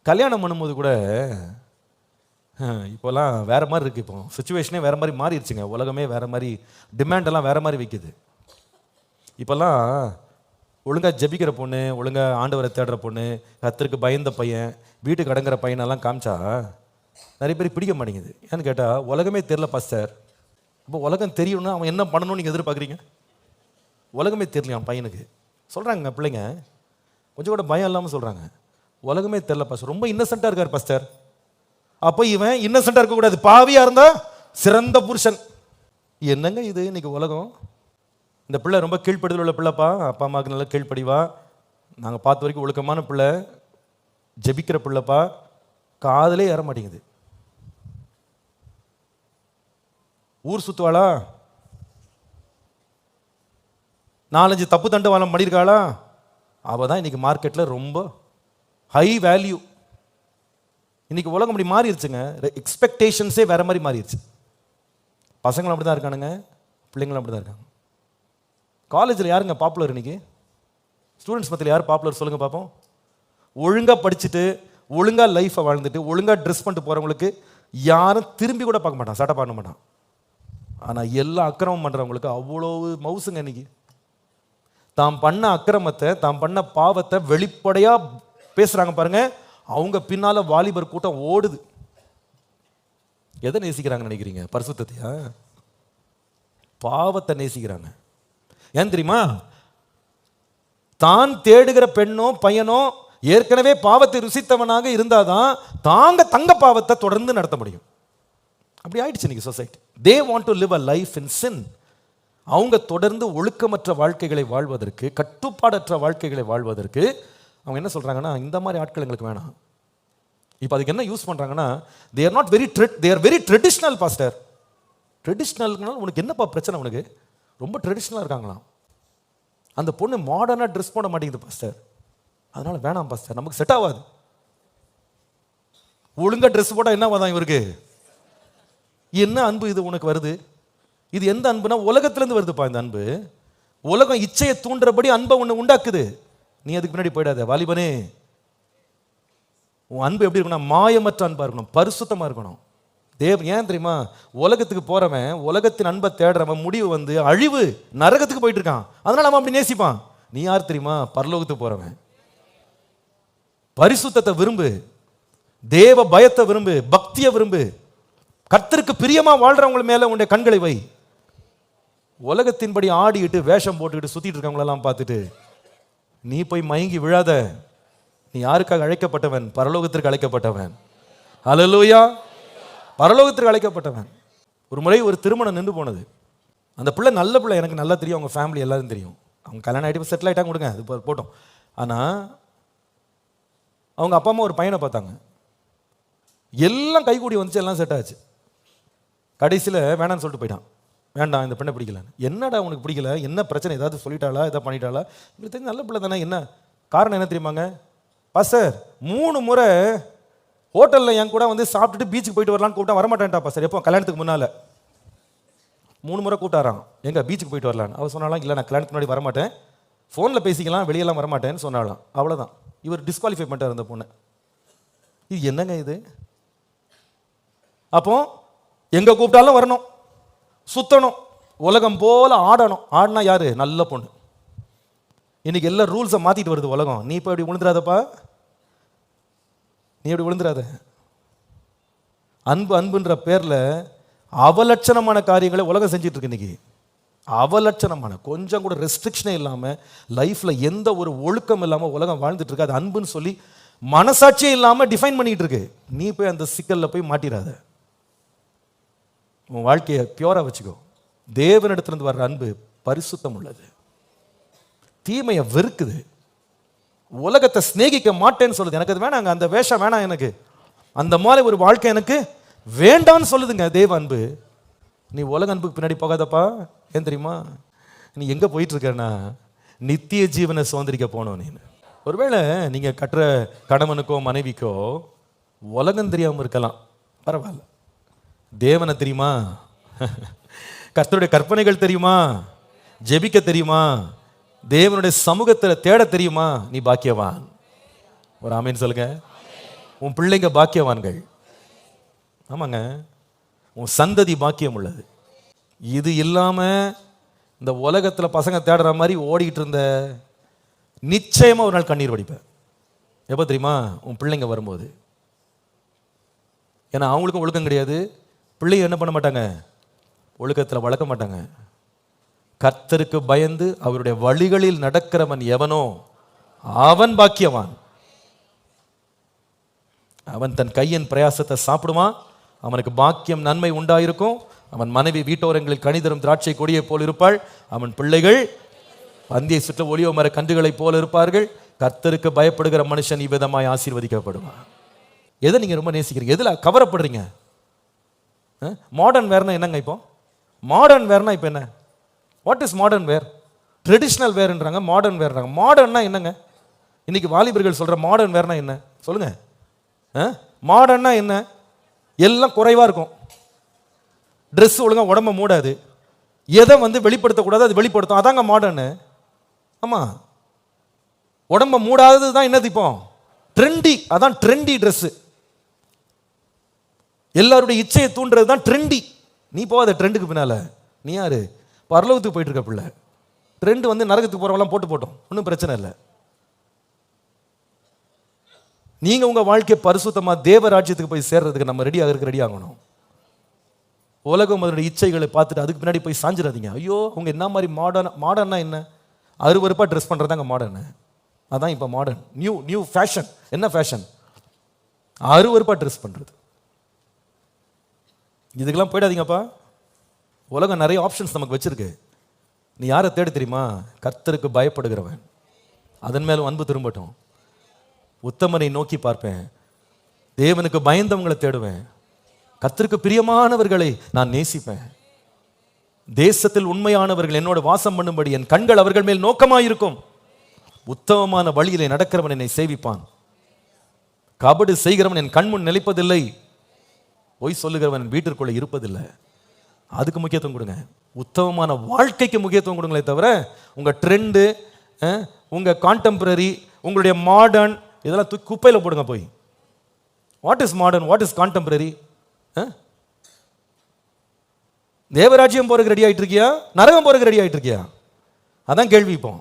கல்யாணம் பண்ணும்போது கூட இப்போல்லாம் வேற மாதிரி இருக்குது. இப்போ சுச்சுவேஷனே வேற மாதிரி மாறிடுச்சுங்க. உலகமே வேற மாதிரி, டிமாண்டெல்லாம் வேற மாதிரி வைக்குது. இப்போல்லாம் ஒழுங்காக ஜெபிக்கிற பொண்ணு, ஒழுங்காக ஆண்டவரை தேடுற பொண்ணு, கர்த்தருக்கு பயந்த பையன், வீட்டுக்கு அடங்குற பையனெல்லாம் காமிச்சா நிறைய பேர் பிடிக்க மாட்டேங்குது. ஏன்னு கேட்டால் உலகமே தெரியல பாஸ்டர். இப்போ உலகம் தெரியணும்னா அவன் என்ன பண்ணணும்னு நீங்கள் எதிர்பார்க்குறீங்க? உலகமே தெரியலையா அவன் பையனுக்கு? சொல்கிறாங்க பிள்ளைங்க, கொஞ்சம் கூட பயம் இல்லாமல் சொல்கிறாங்க, உலகமே தெரியல பாஸ்டர், ரொம்ப இன்னசென்ட்டாக இருக்கார் பாஸ்டர். அப்போ இவன் இன்னசென்ட்டாக இருக்கக்கூடாது, பாவியாக இருந்தால் சிறந்த புருஷன். என்னங்க இது இன்னைக்கு உலகம்? இந்த பிள்ளை ரொம்ப கீழ்ப்படுதல் உள்ள பிள்ளைப்பா, அப்பா அம்மாவுக்கு நல்லா கீழ்ப்படிவா, நாங்கள் பார்த்த வரைக்கும் ஒழுக்கமான பிள்ளை, ஜெபிக்கிற பிள்ளைப்பா, காதலே ஏற மாட்டேங்குது. ஊர் சுற்றுவாளா, 4-5 தப்பு தண்டு வாழம் பண்ணியிருக்காளா, அவள் தான் இன்னைக்கு மார்க்கெட்டில் ரொம்ப ஹை வேல்யூ. இன்னைக்கு உலகம் அப்படி மாறிடுச்சுங்க. எக்ஸ்பெக்டேஷன்ஸே வேற மாதிரி மாறிடுச்சு. பசங்களும் அப்படி தான் இருக்கானுங்க, பிள்ளைங்களும் அப்படி தான் இருக்காங்க. காலேஜில் யாருங்க பாப்புலர் இன்னைக்கு? ஸ்டூடெண்ட்ஸ் மத்தியில் யார் பாப்புலர் சொல்லுங்க பார்ப்போம். ஒழுங்காக படிச்சுட்டு ஒழுங்காக லைஃப்பை வாழ்ந்துட்டு ஒழுங்காக ட்ரெஸ் பண்ணிட்டு போகிறவங்களுக்கு யாரும் திரும்பி கூட பார்க்க மாட்டான், சட்டை பண்ண மாட்டான். ஆனால் எல்லா அக்கிரமம் பண்ணுறவங்களுக்கு அவ்வளோ மவுசுங்க. இன்னைக்கு தாம் பண்ண அக்கிரமத்தை, தாம் பண்ண பாவத்தை வெளிப்படையாக பேசுகிறாங்க பாருங்க, அவங்க பின்னால் வாலிபர் கூட்டம் ஓடுது. எதை நேசிக்கிறாங்கன்னு நினைக்கிறீங்க? பரிசுத்தத்தையா? பாவத்தை நேசிக்கிறாங்க. ஏன் தெரியுமா? தான் தேடுகிற பெண்ணோ பையனோ ஏற்கனவே பாவத்தை ருசித்தவனாக இருந்தாதான் தங்க பாவத்தை தொடர்ந்து நடத்த முடியும். அப்படி ஆயிடுச்சு இன்னைக்கு society. They want to live a life in sin. அவங்க தொடர்ந்து ஒழுக்கமற்ற வாழ்க்கைகளை வாழ்வதற்கு, கட்டுப்பாடற்ற வாழ்க்கைகளை வாழ்வதற்கு அவங்க என்ன சொல்றாங்கன்னா, இந்த மாதிரி ஆட்கள் எங்களுக்கு வேணாம். இப்போ அதுக்கு என்ன யூஸ் பண்றாங்கன்னா, they are very traditional pastor. ட்ரெடிஷ்னல்னா உனக்கு என்னப்பா பிரச்சனை? உனக்கு ரொம்ப ட்ரெடிஷ்னலாக இருக்காங்களாம். அந்த பொண்ணு மாடர்னாக ட்ரெஸ் போட மாட்டேங்குது பாஸ்டர், அதனால வேணாம் பாஸ்டர், நமக்கு செட் ஆகாது. ஒழுங்காக ட்ரெஸ் போட்டால் என்ன வாதான் இவருக்கு? என்ன அன்பு இது உனக்கு வருது? இது எந்த அன்புனா உலகத்திலேருந்து வருதுப்பா இந்த அன்பு. உலகம் இச்சையை தூண்டுறபடி அன்பை ஒன்று உண்டாக்குது. நீ அதுக்கு பின்னாடி போயிடாத வாலிபனே. உன் அன்பு எப்படி இருக்கணும்? மாயமற்ற அன்பா இருக்கணும், பரிசுத்தமா இருக்கணும். ஏன் தெரியுமா? உலகத்துக்கு போறவன், உலகத்தின் அன்பை தேடுறவன் முடிவு வந்து அழிவு, நரகத்துக்கு போயிட்டு இருக்கான். அதனால அவன் அப்படி நேசிப்பான். நீ யார் தெரியுமா? பரலோகத்துக்கு போறவன். பரிசுத்தத்தை விரும்பு, தேவ பயத்தை விரும்பு, பக்தியை விரும்பு, கர்த்தருக்கு பிரியமா வாழ்றவங்க மேல உன்னுடைய கண்களை வை. உலகத்தின்படி ஆடிட்டு வேஷம் போட்டுக்கிட்டு சுத்திட்டு இருக்கவங்களெல்லாம் பார்த்துட்டு நீ போய் மயங்கி விழாத. நீ யாருக்காக அழைக்கப்பட்டவன்? பரலோகத்திற்கு அழைக்கப்பட்டவன். ஹல்லேலூயா. பரலோகத்திற்கு அழைக்கப்பட்டவன். ஒரு முறை ஒரு திருமணம் நின்று போனது. அந்த பிள்ளை நல்ல பிள்ளை, எனக்கு நல்லா தெரியும், அவங்க ஃபேமிலி எல்லாரும் தெரியும். அவங்க கல்யாணம் ஆகிட்டு செட்டில் ஆகிட்டாங்க, கொடுங்க அது போட்டோம். ஆனால் அவங்க அப்பா அம்மா ஒரு பையனை பார்த்தாங்க, எல்லாம் கைகூடி வந்துச்சு, எல்லாம் செட் ஆச்சு. கடைசியில் வேணான்னு சொல்லிட்டு போயிட்டான். வேண்டாம், இந்த பெண்ணை பிடிக்கலன்னு. என்னடா உனக்கு பிடிக்கல? என்ன பிரச்சனை? ஏதாவது சொல்லிட்டாளா? எதாவது பண்ணிட்டாளா? இப்படி தெரிஞ்சு நல்ல பிள்ளை தானே. என்ன காரணம் என்ன தெரியுமாங்க? பாஸ்டர் 3 முறை ஹோட்டலில் என் கூட வந்து சாப்பிட்டுட்டு பீச்சுக்கு போயிட்டு வரலான்னு கூப்பிட்டா வரமாட்டேன்ட்டா பாஸ்டர். எப்போ? கல்யாணத்துக்கு முன்னால் 3 முறை கூப்பிட்டாரான். எங்க பீச்சுக்கு போயிட்டு வரலான்னு. அவர் சொன்னாலாம், இல்லை நான் கல்யாணத்துக்கு முன்னாடி வரமாட்டேன், ஃபோனில் பேசிக்கலாம், வெளியெல்லாம் வரமாட்டேன்னு சொன்னாலாம். அவ்வளோதான். இவர் டிஸ்குவாலிஃபை பண்ணிட்டார் அந்த பொண்ணை. இது என்னங்க இது? அப்போ எங்கே கூப்பிட்டாலும் வரணும், சுத்தணும், உலகம் போல ஆடணும். ஆடினா யாரு? நல்ல பொண்ணு. இன்னைக்கு எல்லா ரூல்ஸை மாற்றிட்டு வருது உலகம். நீ இப்போ இப்படி விழுந்துடாதப்பா, நீ எப்படி விழுந்துடாத. அன்பு அன்புன்ற பேரில் அவலட்சணமான காரியங்களை உலகம் செஞ்சிட்டு இருக்கு இன்னைக்கு. அவலட்சணமான, கொஞ்சம் கூட ரெஸ்ட்ரிக்ஷனே இல்லாமல், லைஃப்பில் எந்த ஒரு ஒழுக்கம் இல்லாமல் உலகம் வாழ்ந்துட்டு இருக்கு. அது அன்புன்னு சொல்லி மனசாட்சியே இல்லாமல் டிஃபைன் பண்ணிட்டு இருக்கு. நீ போய் அந்த சிக்கலில் போய் மாட்டிடாத. உன் வாழ்க்கையை பியூரா வச்சுக்கோ. தேவனிடத்திலிருந்து வர்ற அன்பு பரிசுத்தம் உள்ளது, தீமையை வெறுக்குது, உலகத்தை சிநேகிக்க மாட்டேன்னு சொல்லுது. எனக்கு அது வேணாங்க, அந்த வேஷம் வேணாம், எனக்கு அந்த மாதிரி ஒரு வாழ்க்கை எனக்கு வேண்டான்னு சொல்லுதுங்க தேவ அன்பு. நீ உலக அன்புக்கு பின்னாடி போகாதப்பா. ஏன் தெரியுமா? நீ எங்கே போயிட்டு இருக்கன்னா நித்திய ஜீவனை சுதந்திரிக்க போனோம். நீ ஒருவேளை நீங்கள் கட்டுற கணவனுக்கோ மனைவிக்கோ உலகம் தெரியாமல் இருக்கலாம், பரவாயில்ல. தேவனை தெரியுமா? கர்த்தருடைய கற்பனைகள் தெரியுமா? ஜெபிக்க தெரியுமா? தேவனுடைய சமூகத்தில் தேட தெரியுமா? நீ பாக்கியவான். ஒரு ஆமீன் சொல்லுங்க. உன் பிள்ளைங்க பாக்கியவான்கள். ஆமாங்க, உன் சந்ததி பாக்கியம் உள்ளது. இது இல்லாம இந்த உலகத்துல பசங்க தேடுற மாதிரி ஓடிட்டு இருந்த நிச்சயமா ஒரு நாள் கண்ணீர் வடிப்ப. எப்போ தெரியுமா? உன் பிள்ளைங்க வரும்போது. ஏன்னா அவங்களுக்கும் ஒழுக்கம் கிடையாது. பிள்ளைங்க என்ன பண்ண மாட்டாங்க? ஒழுக்கத்தில் வளர்க்க மாட்டாங்க. கர்த்தருக்கு பயந்து அவருடைய வழிகளில் நடக்கிறவன் எவனோ அவன் பாக்கியவான். அவன் தன் கையின் பிரயாசத்தை சாப்பிடுவான். அவனுக்கு பாக்கியம் நன்மை உண்டாயிருக்கும். அவன் மனைவி வீட்டோரங்களில் கனிதரும் திராட்சை கொடியை போல் இருப்பாள். அவன் பிள்ளைகள் பந்தியை சுற்ற ஒளியோ மர கன்றுகளைப் போல இருப்பார்கள். கர்த்தருக்கு பயப்படுகிற மனுஷன் இவ்விதமாய் ஆசீர்வதிக்கப்படுவான். எதை நீங்க ரொம்ப நேசிக்கிறீங்க? எதுல கவரப்படுறீங்க? மாடர்ன் வேர்னா என்னங்க? இப்போ மாடர்ன் வேர்னா இப்போ என்ன? What is modern wear? Traditional வேர்ன்றாங்க, மாடர்ன் வேர்ன்றாங்க. மாடர்ன்னா என்னங்க? இன்னைக்கு வாலிபர்கள் சொல்ற மாடர்ன் வேர்னா என்ன சொல்லுங்க? மாடர்ன்னா என்ன? எல்லாம் குறைவா இருக்கும். ட்ரெஸ் ஒழுங்கா உடம்ப மூடாது. எதை வெளிப்படுத்தக்கூடாது அது வெளிப்படுத்தும். அதாங்க மாடர்னு. ஆமா, உடம்ப மூடாதது தான் என்னது? இப்போ ட்ரெண்டி. அதான் ட்ரெண்டி ட்ரெஸ். எல்லாருடைய இச்சையை தூண்டுறது தான் ட்ரெண்டி. நீ போகாத ட்ரெண்டுக்கு பின்னால. நீ யாரு? பரலோகத்துக்கு போயிட்டு இருக்க பிள்ளை. ட்ரெண்ட் நரகத்துக்கு போறவெல்லாம் போட்டோம், ஒன்றும் பிரச்சனை இல்லை. நீங்க உங்க வாழ்க்கையை பரிசுத்தமா தேவ ராஜ்யத்துக்கு போய் சேர்றதுக்கு நம்ம ரெடி ஆகணும். உலகம் அதனுடைய இச்சைகளை பார்த்துட்டு அதுக்கு பின்னாடி போய் சாஞ்சிடாதீங்க. ஐயோ அவங்க என்ன மாதிரி மாடர்னா என்ன? அருவருப்பா ட்ரெஸ் பண்றதாங்க மாடர்னு. அதான் இப்போ மாடர்ன். New fashion. என்ன ஃபேஷன்? அருவருப்பா ட்ரெஸ் பண்றது. இதுக்கெல்லாம் போயிடாதீங்கப்பா. உலகம் நிறைய ஆப்ஷன்ஸ் நமக்கு வச்சிருக்கு. நீ யாரை தேட தெரியுமா? கர்த்தருக்கு பயப்படுகிறவன். அதன் மேலும் அன்பு திரும்பட்டும். உத்தமனை நோக்கி பார்ப்பேன். தேவனுக்கு பயந்தவங்களை தேடுவேன். கர்த்தருக்கு பிரியமானவர்களை நான் நேசிப்பேன். தேசத்தில் உண்மையானவர்கள் என்னோட வாசம் பண்ணும்படி என் கண்கள் அவர்கள் மேல் நோக்கமாயிருக்கும். உத்தமமான வழியிலே நடக்கிறவன் என்னை சேவிப்பான். கபடு செய்கிறவன் என் கண்முன் நிலைப்பதில்லை. பொய் சொல்லுகிறவன் வீட்டிற்குள்ள இருப்பதில்லை. அதுக்கு முக்கியத்துவம் கொடுங்க. உத்தமமான வாழ்க்கைக்கு முக்கியத்துவம் கொடுங்களே தவிர உங்க ட்ரெண்டு, உங்க கான்டெம்பரரி, உங்களுடைய மாடர்ன் இதெல்லாம் தூக்கி குப்பையில் போடுங்க போய். What is modern? What is contemporary? தேவராஜ்யம் போறதுக்கு ரெடி ஆயிட்டு இருக்கியா? நரகம் போறதுக்கு ரெடி ஆயிட்டு இருக்கியா? அதான் கேள்வி இப்போ.